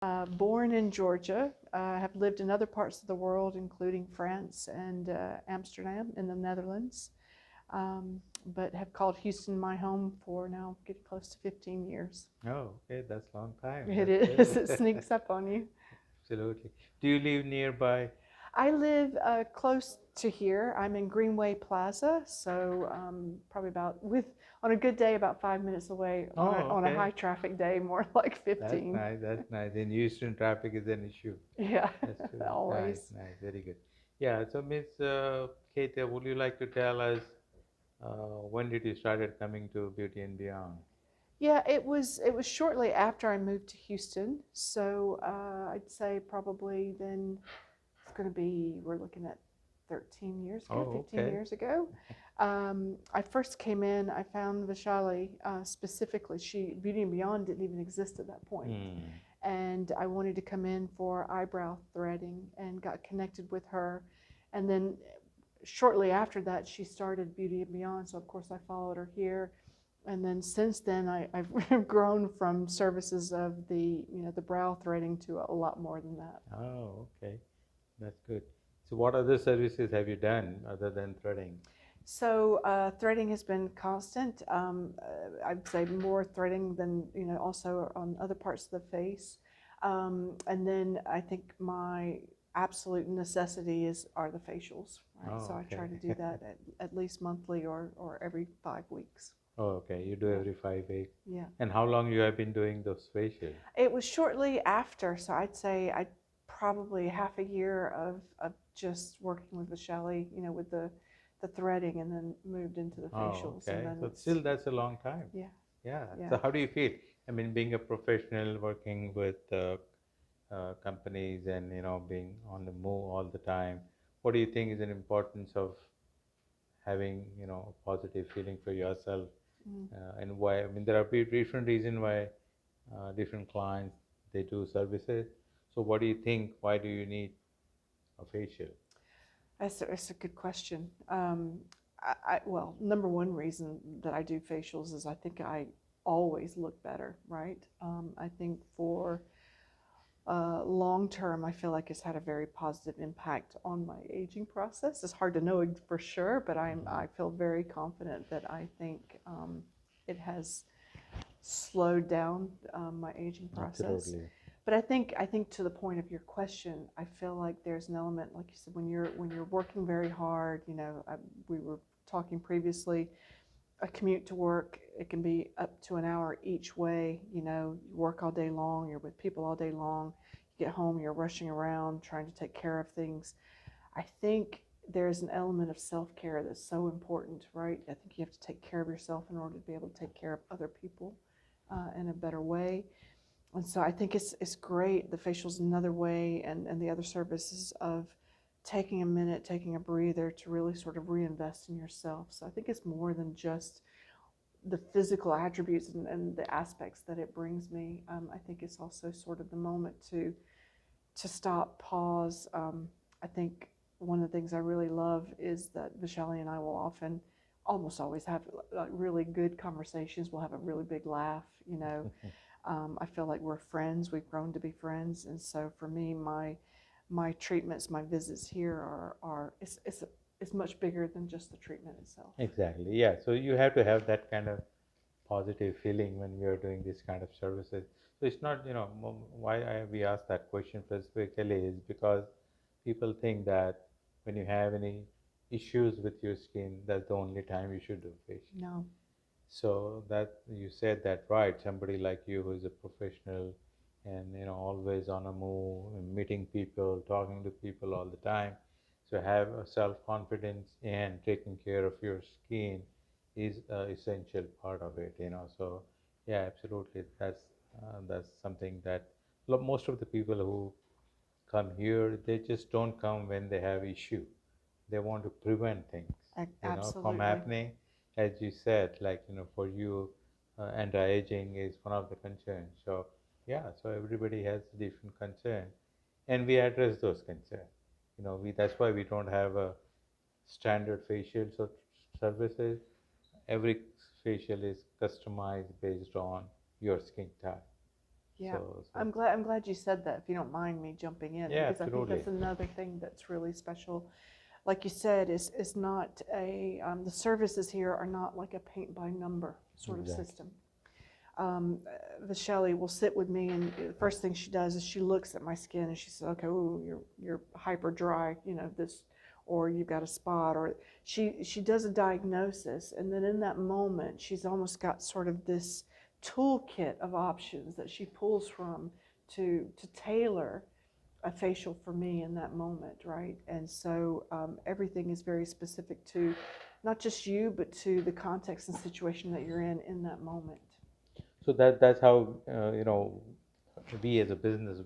Born in Georgia, have lived in other parts of the world, including France and Amsterdam in the Netherlands, but have called Houston my home for now getting close to 15 years. Oh, okay, that's a long time. It That's is, it good. sneaks up on you. Absolutely. Do you live nearby? I live close to here. I'm in Greenway Plaza, so probably on a good day, about 5 minutes away. Oh, On a okay. high traffic day, more like That's 15. nice. That's nice. In Houston, traffic is an issue. Yeah, That's true. Nice, always. nice. Very good. Yeah. So, Miss Kate, would you like to tell us when did you started coming to Beauty and Beyond? Yeah, it was shortly after I moved to Houston. So I'd say probably then it's going to be, we're looking at 13 years ago, Oh, 15 okay. years ago. I first came in, I found Vishali specifically. Beauty and Beyond didn't even exist at that point. Hmm. And I wanted to come in for eyebrow threading and got connected with her. And then shortly after that, she started Beauty and Beyond. So, of course, I followed her here. And then since then, I've grown from services of the brow threading to a lot more than that. Oh, okay. That's good. So, what other services have you done other than threading? So threading has been constant. I'd say more threading than also on other parts of the face. And then I think my absolute necessity are the facials. Right, so Oh, I try okay. to do that at least monthly or every 5 weeks. Oh, okay. You do Yeah, every 5 weeks. yeah. And how long you have been doing those facials? It was shortly after, so I'd say I probably half a year of just working with the chalet, with the threading, and then moved into the Oh, facials, and okay. then So it's still that's a long time. yeah, Yeah. yeah. So how do you feel? I mean, being a professional, working with companies, and being on the move all the time. What do you think is an importance of having a positive feeling for yourself, Mm. and why? I mean, there are different reasons why different clients they do services. So, what do you think? Why do you need a facial? That's a good question. Well, number one reason that I do facials is I think I always look better, right? I think for long term, I feel like it's had a very positive impact on my aging process. It's hard to know for sure, but I feel very confident that I think it has slowed down my aging process. Absolutely. But I think to the point of your question, I feel like there's an element, like you said, when you're working very hard. We were talking previously. A commute to work, it can be up to an hour each way. You work all day long, you're with people all day long. You get home, you're rushing around trying to take care of things. I think there's an element of self-care that's so important, right? I think you have to take care of yourself in order to be able to take care of other people in a better way. And so I think it's great. The facial's another way, and the other services of taking a minute, taking a breather to really sort of reinvest in yourself. So I think it's more than just the physical attributes and the aspects that it brings me. I think it's also sort of the moment to stop, pause. I think one of the things I really love is that Vishali and I will often, almost always, have really good conversations. We'll have a really big laugh. I feel like we're friends. We've grown to be friends, and so for me, my treatments, my visits here are it's much bigger than just the treatment itself. Exactly. Yeah. So you have to have that kind of positive feeling when you're doing this kind of services. So it's not, why we ask that question specifically is because people think that when you have any issues with your skin, that's the only time you should do facial. No. So that you said that right. Somebody like you who is a professional and always on a move, meeting people, talking to people all the time. So have a self confidence and taking care of your skin is an essential part of it. So yeah, absolutely. That's something that most of the people who come here, they just don't come when they have issue. They want to prevent things, from Absolutely. happening. As you said, like for you, anti-aging is one of the concerns. So yeah, so everybody has different concern, and we address those concerns. We that's why we don't have a standard facial services. Every facial is customized based on your skin type. Yeah, So I'm glad you said that, if you don't mind me jumping in, yeah, because I think absolutely. that's another thing that's really special. Like you said, is not a, the services here are not like a paint by number sort of Exactly. system. The Shelley will sit with me, and the first thing she does is she looks at my skin and she says, okay, ooh, you're hyper dry, you know, this, or you've got a spot, or she does a diagnosis, and then in that moment she's almost got sort of this toolkit of options that she pulls from to tailor a facial for me in that moment, right? And so everything is very specific to not just you, but to the context and situation that you're in that moment. So that's how we as a business